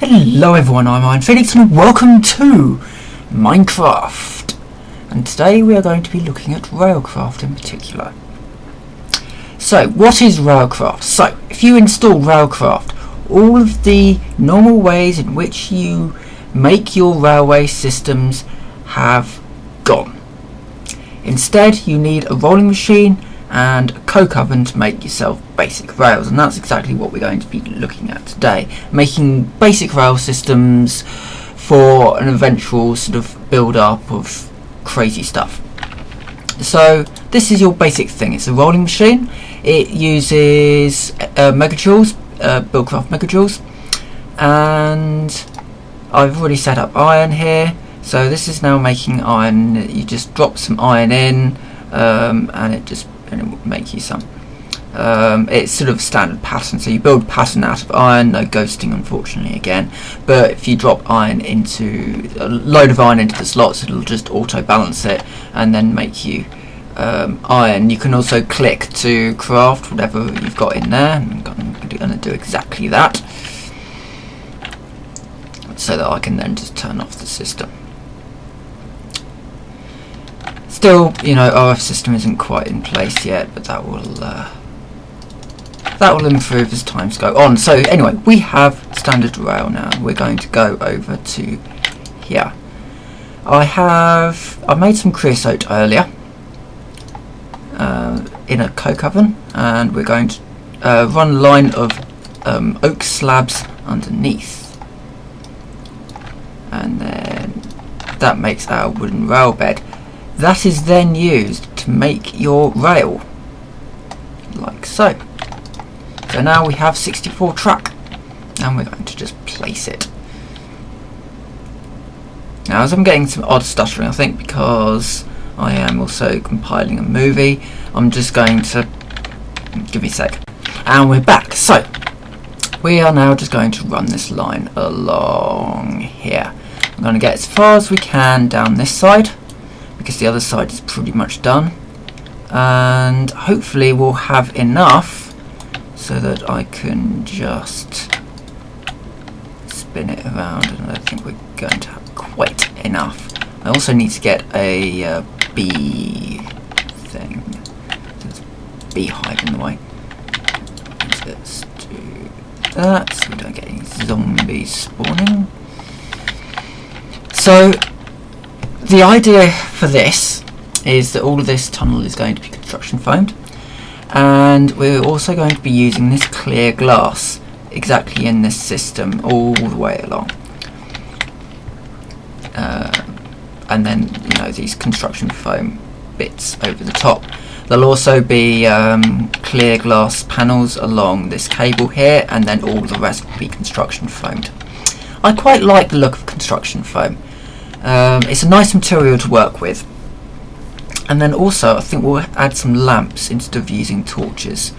Hello everyone, I'm Iron Phoenix and welcome to Minecraft. And today we are going to be looking at Railcraft in particular. So, what is Railcraft? So, if you install Railcraft, all of the normal ways in which you make your railway systems have gone. Instead, you need a rolling machine and a coke oven to make yourself basic rails, and that's exactly what we're going to be looking at today, making basic rail systems for an eventual sort of build up of crazy stuff. So this is your basic thing. It's a rolling machine. It uses megajoules, Buildcraft megajoules, and I've already set up iron here. So this is now making iron. You just drop some iron in, and it will make you some. It's sort of standard pattern, so you build pattern out of iron. No ghosting, unfortunately, again. But if you drop iron into a load of iron into the slots, it'll just auto balance it and then make you iron. You can also click to craft whatever you've got in there. I'm going to do exactly that, so that I can then just turn off the system. Still, you know, our system isn't quite in place yet, but that will improve as times go on. So anyway, we have standard rail now. We're going to go over to here. I made some creosote earlier in a coke oven, and we're going to run a line of oak slabs underneath, and then that makes our wooden rail bed. That is then used to make your rail, like so. So now we have 64 track, and we're going to just place it. Now, as I'm getting some odd stuttering, I think because I am also compiling a movie, I'm just going to give me a sec. And we're back. So we are now just going to run this line along here. I'm going to get as far as we can down this side, because the other side is pretty much done, and hopefully we'll have enough so that I can just spin it around, and I don't think we're going to have quite enough. I also need to get a bee thing. There's a beehive in the way. Let's do that so we don't get any zombies spawning. So the idea for this is that all of this tunnel is going to be construction foamed, and we're also going to be using this clear glass exactly in this system all the way along, and then, you know, these construction foam bits over the top. There'll also be clear glass panels along this cable here, and then all the rest will be construction foamed. I quite like the look of construction foam. It's a nice material to work with, and then also I think we'll add some lamps instead of using torches.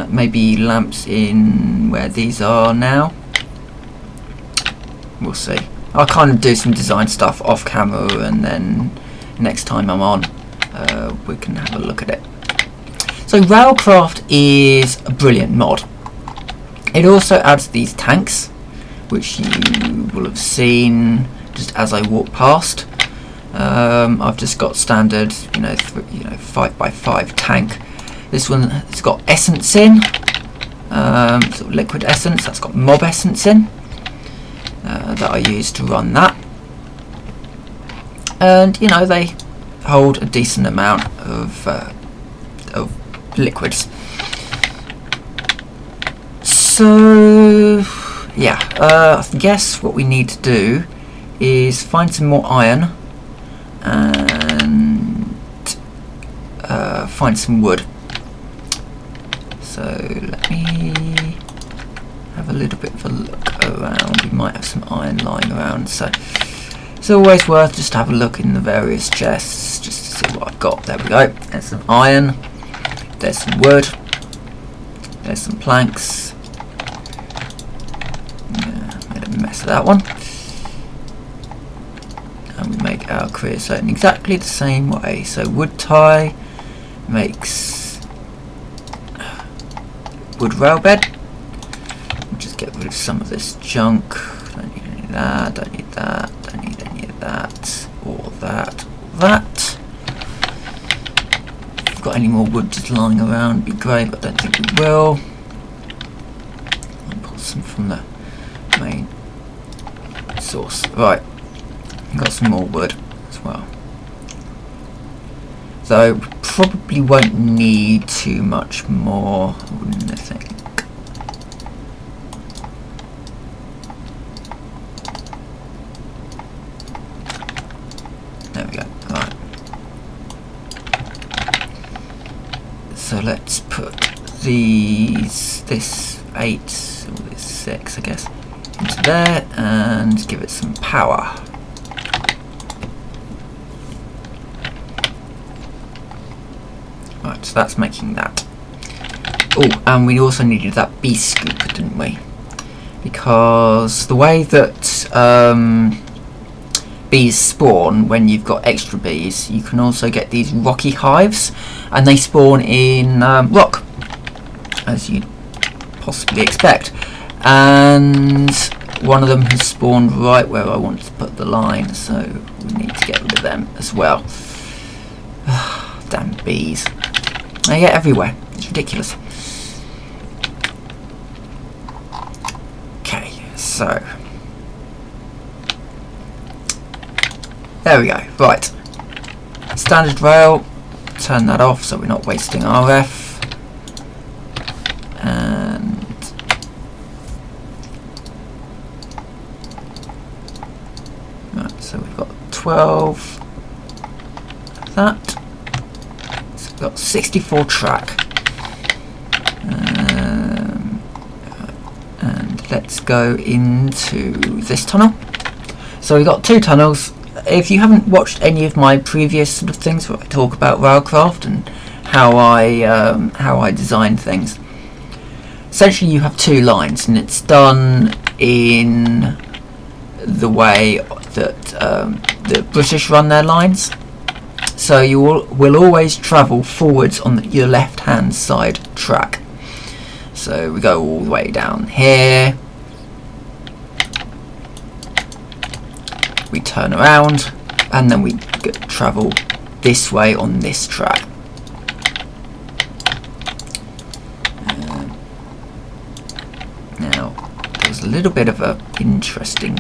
Maybe lamps in where these are now. We'll see. I'll kind of do some design stuff off camera, and then next time I'm on, we can have a look at it. So Railcraft is a brilliant mod. It also adds these tanks, which you will have seen just as I walk past. I've just got standard, 5x5 tank. This one has got essence in, sort of liquid essence. That's got mob essence in, that I use to run that. And you know, they hold a decent amount of liquids. So yeah, I guess what we need to do is find some more iron and find some wood. So let me have a little bit of a look around. We might have some iron lying around, so it's always worth just to have a look in the various chests just to see what I've got. There we go. There's some iron, there's some wood, there's some planks. Yeah, made a mess of that one. And we make our creosote in exactly the same way. So wood tie makes wood rail bed. We'll just get rid rid of some of this junk. Don't need any of that, don't need that, don't need any of that, or that, or that. If we've got any more wood just lying around, it'd be great, but I don't think we will. I'll pull some from the main source. Right, I've got some more wood as well. So probably won't need too much more, wouldn't I think. There we go. Right. So let's put this 8 or this 6, I guess, into there and give it some power. Right, so that's making that. Oh, and we also needed that bee scooper, didn't we? Because the way that bees spawn when you've got extra bees, you can also get these rocky hives, and they spawn in rock, as you'd possibly expect. And one of them has spawned right where I wanted to put the line, so we need to get rid of them as well. Damn bees. They get everywhere. It's ridiculous. Okay, so there we go. Right. Standard rail. Turn that off so we're not wasting RF. And right, so we've got 12 of that. So we've got 64 track. And let's go into this tunnel. So we've got 2 tunnels. If you haven't watched any of my previous sort of things where I talk about railcraft and how I design things, essentially you have 2 lines, and it's done in the way that the British run their lines. So you will always travel forwards on your left hand side track. So we go all the way down here, we turn around, and then we travel this way on this track. Now there's a little bit of a interesting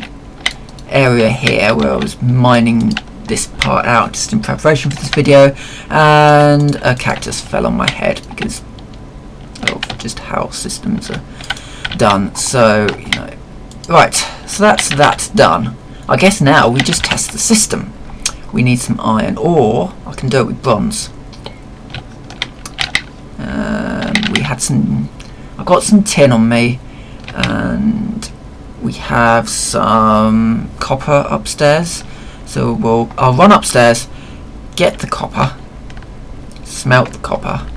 area here where I was mining this part out just in preparation for this video, and a cactus fell on my head because of just how systems are done. So, you know, right, so that's done. I guess now we just test the system. We need some iron, or I can do it with bronze. I've got some tin on me, and we have some copper upstairs. So I'll run upstairs, get the copper, smelt the copper,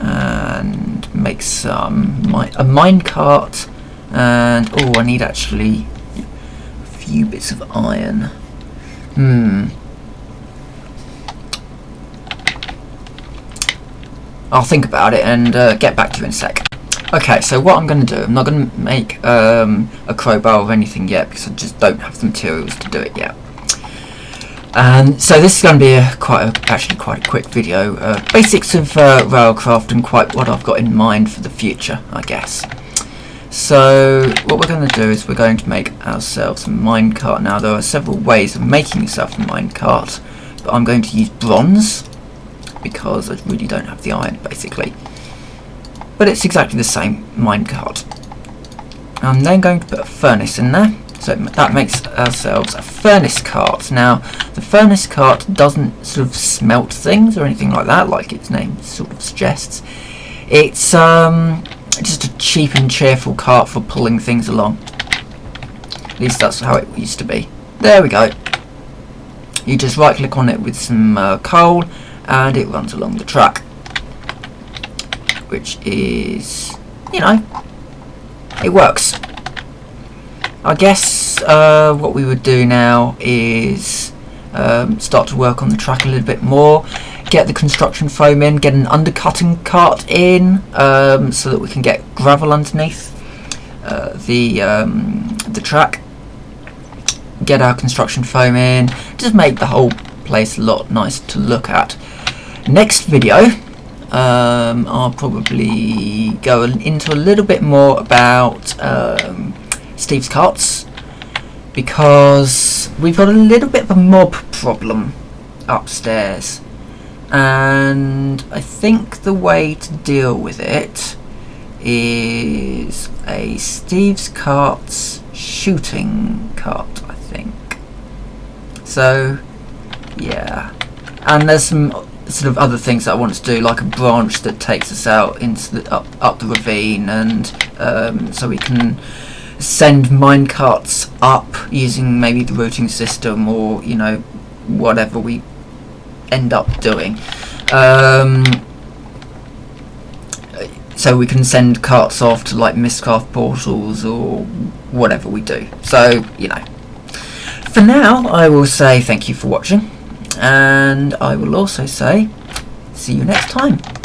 and make a mine cart. And I need actually a few bits of iron. I'll think about it and get back to you in a sec. Okay, so what I'm going to do, I'm not going to make a crowbar or anything yet because I just don't have the materials to do it yet. And so this is going to be actually quite a quick video. Basics of railcraft and quite what I've got in mind for the future, I guess. So what we're going to do is we're going to make ourselves a minecart. Now there are several ways of making yourself a minecart, but I'm going to use bronze because I really don't have the iron basically. But it's exactly the same minecart. I'm then going to put a furnace in there. So that makes ourselves a furnace cart. Now, the furnace cart doesn't sort of smelt things or anything like that, like its name sort of suggests. It's just a cheap and cheerful cart for pulling things along. At least that's how it used to be. There we go. You just right click on it with some coal and it runs along the track. Which is, you know, it works. I guess what we would do now is start to work on the track a little bit more, get the construction foam in, get an undercutting cart in so that we can get gravel underneath the track, get our construction foam in, just make the whole place a lot nicer to look at. Next video, I'll probably go into a little bit more about Steve's carts, because we've got a little bit of a mob problem upstairs, and I think the way to deal with it is a Steve's carts shooting cart, I think. So yeah, and there's some sort of other things that I want to do, like a branch that takes us out into the up the ravine, and so we can send mine carts up using maybe the routing system, or you know, whatever we end up doing. So we can send carts off to like Mistcraft portals or whatever we do. So, you know, for now I will say thank you for watching, and I will also say see you next time.